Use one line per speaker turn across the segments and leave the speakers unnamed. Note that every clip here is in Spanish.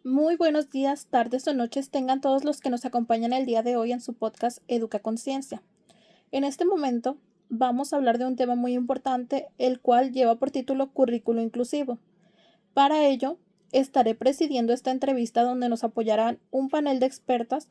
Muy buenos días, tardes o noches tengan todos los que nos acompañan el día de hoy en su podcast Educa Conciencia. En este momento vamos a hablar de un tema muy importante, el cual lleva por título Currículo Inclusivo. Para ello, estaré presidiendo esta entrevista donde nos apoyarán un panel de expertas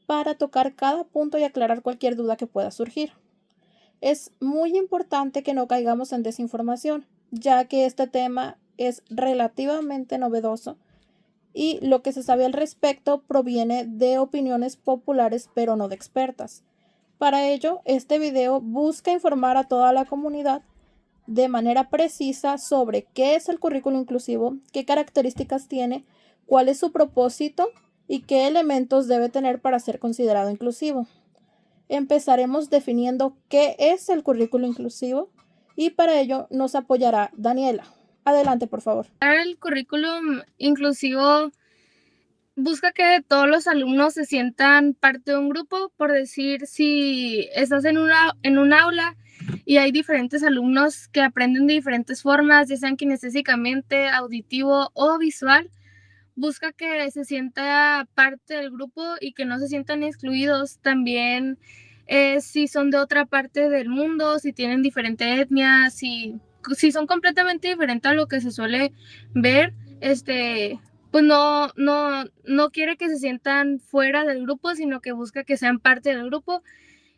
para tocar cada punto y aclarar cualquier duda que pueda surgir. Es muy importante que no caigamos en desinformación, ya que este tema es relativamente novedoso y lo que se sabe al respecto proviene de opiniones populares pero no de expertas. Para ello, este video busca informar a toda la comunidad de manera precisa sobre qué es el currículo inclusivo, qué características tiene, cuál es su propósito y qué elementos debe tener para ser considerado inclusivo. Empezaremos definiendo qué es el currículo inclusivo y para ello nos apoyará Daniela. Adelante, por favor.
El currículum inclusivo busca que todos los alumnos se sientan parte de un grupo. Por decir, si estás en un aula y hay diferentes alumnos que aprenden de diferentes formas, ya sean kinestésicamente, auditivo o visual, busca que se sienta parte del grupo y que no se sientan excluidos. También si son de otra parte del mundo, si tienen diferente etnia, si son completamente diferentes a lo que se suele ver, pues no quiere que se sientan fuera del grupo, sino que busca que sean parte del grupo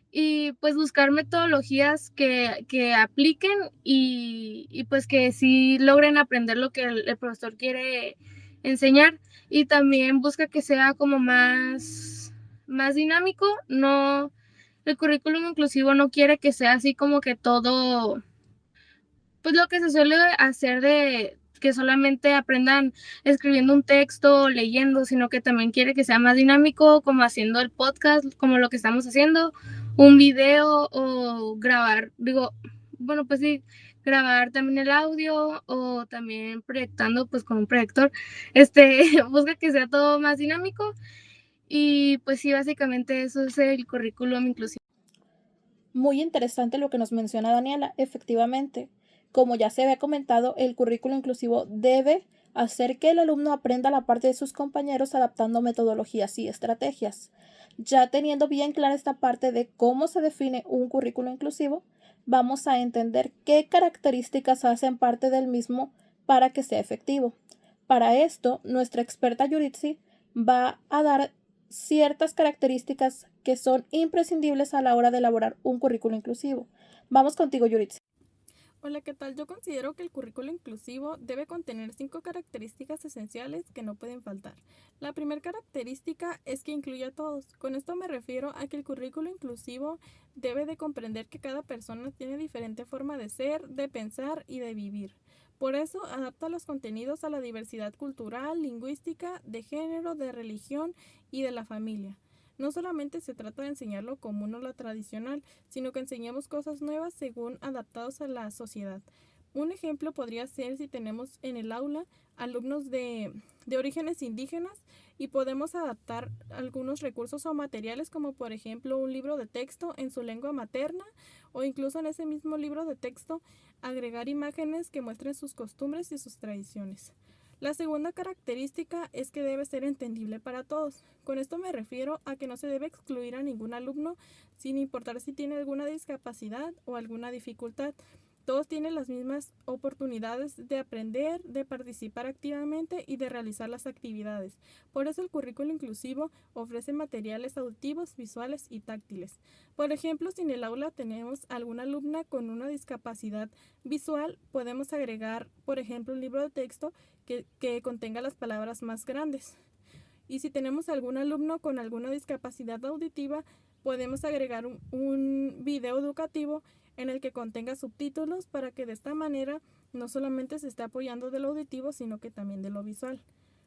y pues buscar metodologías que apliquen y pues que sí logren aprender lo que el profesor quiere enseñar, y también busca que sea como más dinámico. No, el currículum inclusivo no quiere que sea así como que todo, pues lo que se suele hacer de que solamente aprendan escribiendo un texto, leyendo, sino que también quiere que sea más dinámico, como haciendo el podcast, como lo que estamos haciendo, un video o grabar, bueno, pues sí, grabar también el audio o también proyectando pues con un proyector. Busca que sea todo más dinámico y pues sí, básicamente eso es el currículum inclusivo.
Muy interesante lo que nos menciona Daniela. Efectivamente, como ya se había comentado, el currículo inclusivo debe hacer que el alumno aprenda la parte de sus compañeros adaptando metodologías y estrategias. Ya teniendo bien clara esta parte de cómo se define un currículo inclusivo, vamos a entender qué características hacen parte del mismo para que sea efectivo. Para esto, nuestra experta Yuritsi va a dar ciertas características que son imprescindibles a la hora de elaborar un currículo inclusivo. Vamos contigo, Yuritsi.
Hola, ¿qué tal? Yo considero que el currículo inclusivo debe contener 5 características esenciales que no pueden faltar. La primera característica es que incluye a todos. Con esto me refiero a que el currículo inclusivo debe de comprender que cada persona tiene diferente forma de ser, de pensar y de vivir. Por eso adapta los contenidos a la diversidad cultural, lingüística, de género, de religión y de la familia. No solamente se trata de enseñar lo común o lo tradicional, sino que enseñemos cosas nuevas según adaptados a la sociedad. Un ejemplo podría ser si tenemos en el aula alumnos de orígenes indígenas y podemos adaptar algunos recursos o materiales como por ejemplo un libro de texto en su lengua materna o incluso en ese mismo libro de texto agregar imágenes que muestren sus costumbres y sus tradiciones. La segunda característica es que debe ser entendible para todos. Con esto me refiero a que no se debe excluir a ningún alumno sin importar si tiene alguna discapacidad o alguna dificultad. Todos tienen las mismas oportunidades de aprender, de participar activamente y de realizar las actividades. Por eso el currículo inclusivo ofrece materiales auditivos, visuales y táctiles. Por ejemplo, si en el aula tenemos alguna alumna con una discapacidad visual, podemos agregar, por ejemplo, un libro de texto que contenga las palabras más grandes. Y si tenemos algún alumno con alguna discapacidad auditiva, podemos agregar un video educativo en el que contenga subtítulos para que de esta manera no solamente se esté apoyando de lo auditivo, sino que también de lo visual.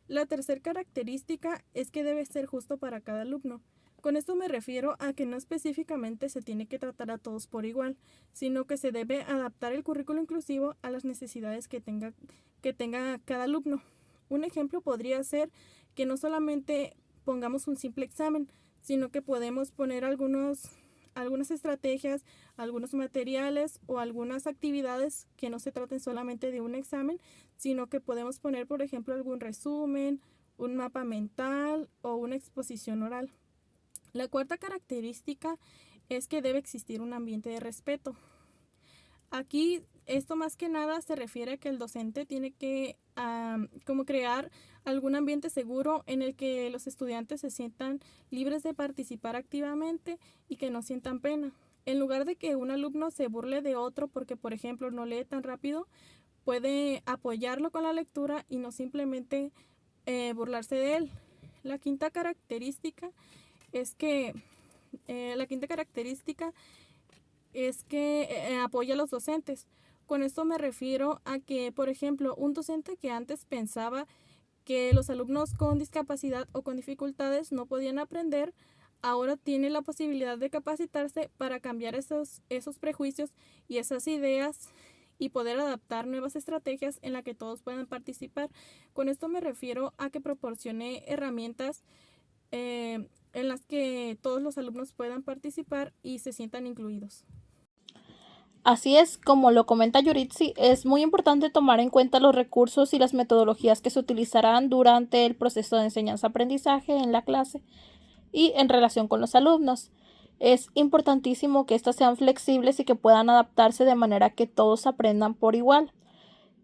La tercera característica es que debe ser justo para cada alumno. Con esto me refiero a que no específicamente se tiene que tratar a todos por igual, sino que se debe adaptar el currículo inclusivo a las necesidades que tenga cada alumno. Un ejemplo podría ser que no solamente pongamos un simple examen, sino que podemos poner algunas estrategias, algunos materiales o algunas actividades que no se traten solamente de un examen, sino que podemos poner, por ejemplo, algún resumen un mapa mental o una exposición oral. La cuarta característica es que debe existir un ambiente de respeto. Aquí esto más que nada se refiere a que el docente tiene que como crear algún ambiente seguro en el que los estudiantes se sientan libres de participar activamente y que no sientan pena. En lugar de que un alumno se burle de otro porque, por ejemplo, no lee tan rápido, puede apoyarlo con la lectura y no simplemente burlarse de él. La quinta característica es que apoya a los docentes. Con esto me refiero a que, por ejemplo, un docente que antes pensaba que los alumnos con discapacidad o con dificultades no podían aprender, ahora tiene la posibilidad de capacitarse para cambiar esos prejuicios y esas ideas y poder adaptar nuevas estrategias en las que todos puedan participar. Con esto me refiero a que proporcione herramientas en las que todos los alumnos puedan participar y se sientan incluidos.
Así es, como lo comenta Yuritsi, es muy importante tomar en cuenta los recursos y las metodologías que se utilizarán durante el proceso de enseñanza-aprendizaje en la clase y en relación con los alumnos. Es importantísimo que éstas sean flexibles y que puedan adaptarse de manera que todos aprendan por igual.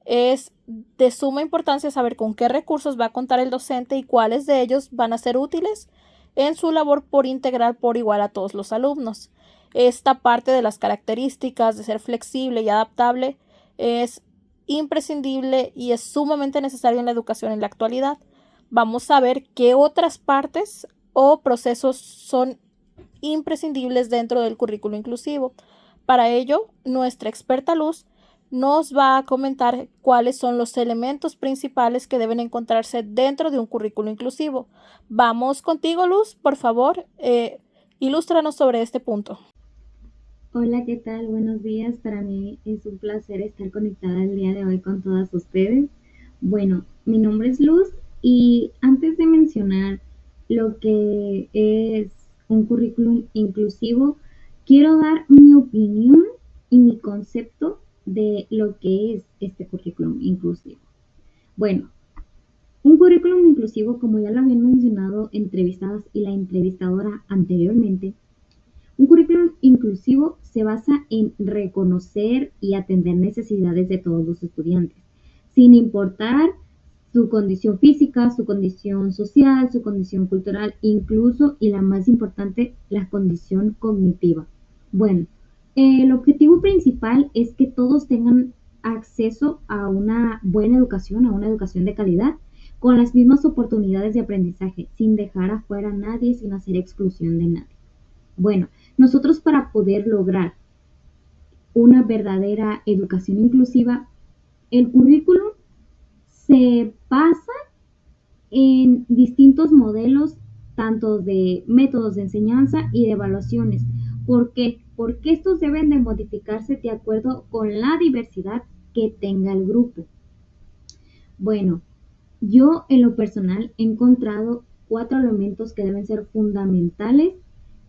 Es de suma importancia saber con qué recursos va a contar el docente y cuáles de ellos van a ser útiles en su labor por integrar por igual a todos los alumnos. Esta parte de las características de ser flexible y adaptable es imprescindible y es sumamente necesario en la educación en la actualidad. Vamos a ver qué otras partes o procesos son imprescindibles dentro del currículo inclusivo. Para ello, nuestra experta Luz nos va a comentar cuáles son los elementos principales que deben encontrarse dentro de un currículo inclusivo. Vamos contigo, Luz, por favor, ilústranos sobre este punto.
Hola, ¿qué tal? Buenos días. Para mí es un placer estar conectada el día de hoy con todas ustedes. Bueno, mi nombre es Luz y antes de mencionar lo que es un currículum inclusivo, quiero dar mi opinión y mi concepto de lo que es este currículum inclusivo. Bueno, un currículum inclusivo, como ya lo habían mencionado entrevistadas y la entrevistadora anteriormente, un currículum inclusivo se basa en reconocer y atender necesidades de todos los estudiantes, sin importar su condición física, su condición social, su condición cultural, incluso, y la más importante, la condición cognitiva. Bueno, el objetivo principal es que todos tengan acceso a una buena educación, a una educación de calidad, con las mismas oportunidades de aprendizaje, sin dejar afuera a nadie, sin hacer exclusión de nadie. Bueno, nosotros para poder lograr una verdadera educación inclusiva, el currículum se basa en distintos modelos, tanto de métodos de enseñanza y de evaluaciones. ¿Por qué? Porque estos deben de modificarse de acuerdo con la diversidad que tenga el grupo. Bueno, yo en lo personal he encontrado 4 elementos que deben ser fundamentales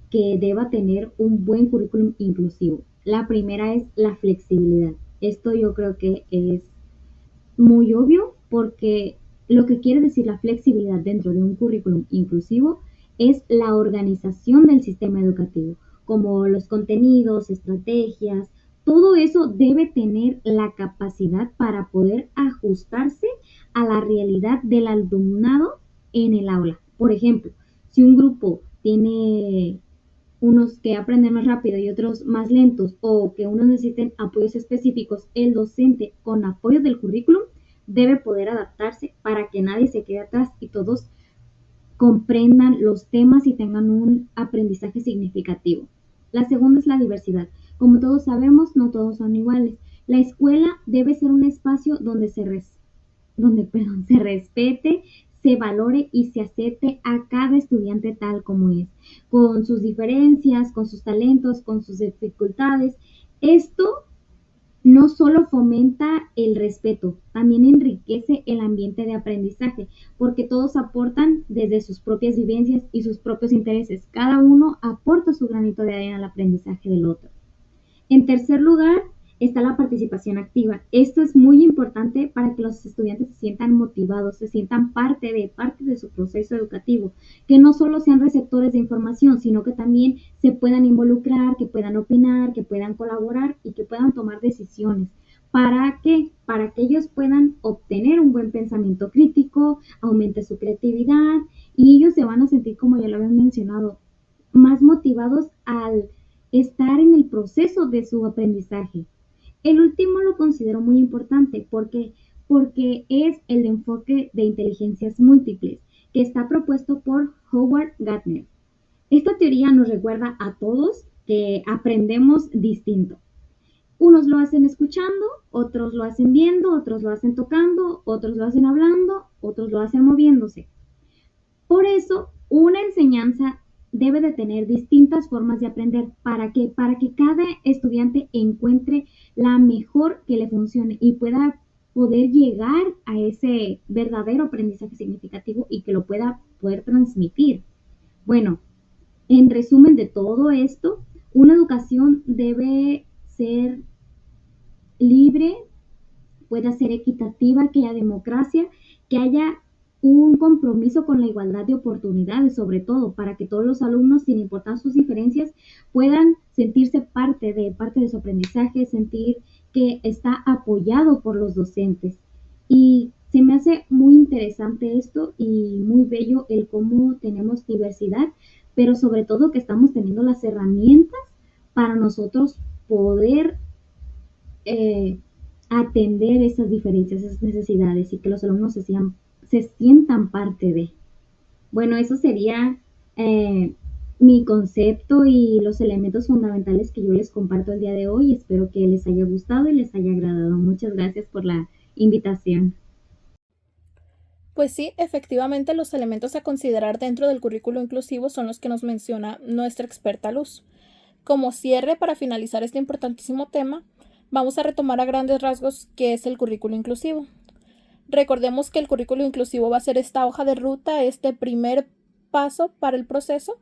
que deba tener un buen currículum inclusivo. La primera es la flexibilidad. Esto yo creo que es muy obvio porque lo que quiere decir la flexibilidad dentro de un currículum inclusivo es la organización del sistema educativo, como los contenidos, estrategias, todo eso debe tener la capacidad para poder ajustarse a la realidad del alumnado en el aula. Por ejemplo, si un grupo tiene unos que aprenden más rápido y otros más lentos, o que unos necesiten apoyos específicos, el docente, con apoyo del currículum, debe poder adaptarse para que nadie se quede atrás y todos comprendan los temas y tengan un aprendizaje significativo. La segunda es la diversidad. Como todos sabemos, no todos son iguales. La escuela debe ser un espacio donde se respete, se valore y se acepte a cada estudiante tal como es, con sus diferencias, con sus talentos, con sus dificultades. Esto no solo fomenta el respeto, también enriquece el ambiente de aprendizaje, porque todos aportan desde sus propias vivencias y sus propios intereses. Cada uno aporta su granito de arena al aprendizaje del otro. En tercer lugar, está la participación activa. Esto es muy importante para que los estudiantes se sientan motivados, se sientan parte de su proceso educativo, que no solo sean receptores de información, sino que también se puedan involucrar, que puedan opinar, que puedan colaborar y que puedan tomar decisiones. ¿Para qué? Para que ellos puedan obtener un buen pensamiento crítico, aumente su creatividad y ellos se van a sentir, como ya lo habían mencionado, más motivados al estar en el proceso de su aprendizaje. El último lo considero muy importante porque es el enfoque de inteligencias múltiples que está propuesto por Howard Gardner. Esta teoría nos recuerda a todos que aprendemos distinto. Unos lo hacen escuchando, otros lo hacen viendo, otros lo hacen tocando, otros lo hacen hablando, otros lo hacen moviéndose. Por eso, una enseñanza debe de tener distintas formas de aprender. ¿Para qué? Para que cada estudiante encuentre la mejor que le funcione y pueda poder llegar a ese verdadero aprendizaje significativo y que lo pueda poder transmitir. Bueno, en resumen de todo esto, una educación debe ser libre, pueda ser equitativa, que haya democracia, que haya un compromiso con la igualdad de oportunidades, sobre todo, para que todos los alumnos, sin importar sus diferencias, puedan sentirse parte de su aprendizaje, sentir que está apoyado por los docentes. Y se me hace muy interesante esto y muy bello el cómo tenemos diversidad, pero sobre todo que estamos teniendo las herramientas para nosotros poder atender esas diferencias, esas necesidades y que los alumnos se sientan parte de. Bueno, eso sería mi concepto y los elementos fundamentales que yo les comparto el día de hoy. Espero que les haya gustado y les haya agradado. Muchas gracias por la invitación.
Pues sí, efectivamente los elementos a considerar dentro del currículo inclusivo son los que nos menciona nuestra experta Luz. Como cierre para finalizar este importantísimo tema, vamos a retomar a grandes rasgos qué es el currículo inclusivo. Recordemos que el currículo inclusivo va a ser esta hoja de ruta, este primer paso para el proceso,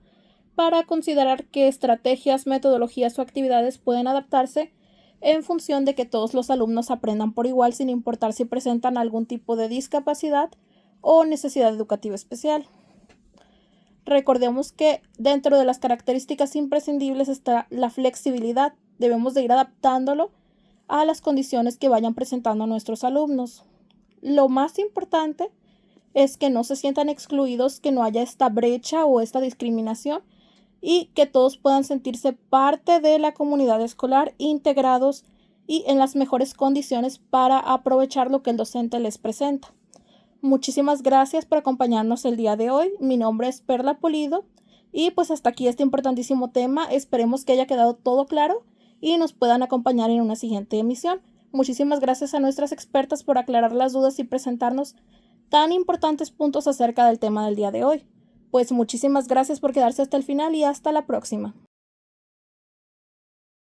para considerar qué estrategias, metodologías o actividades pueden adaptarse en función de que todos los alumnos aprendan por igual sin importar si presentan algún tipo de discapacidad o necesidad educativa especial. Recordemos que dentro de las características imprescindibles está la flexibilidad. Debemos de ir adaptándolo a las condiciones que vayan presentando nuestros alumnos. Lo más importante es que no se sientan excluidos, que no haya esta brecha o esta discriminación y que todos puedan sentirse parte de la comunidad escolar, integrados y en las mejores condiciones para aprovechar lo que el docente les presenta. Muchísimas gracias por acompañarnos el día de hoy. Mi nombre es Perla Pulido y pues hasta aquí este importantísimo tema. Esperemos que haya quedado todo claro y nos puedan acompañar en una siguiente emisión. Muchísimas gracias a nuestras expertas por aclarar las dudas y presentarnos tan importantes puntos acerca del tema del día de hoy. Pues muchísimas gracias por quedarse hasta el final y hasta la próxima.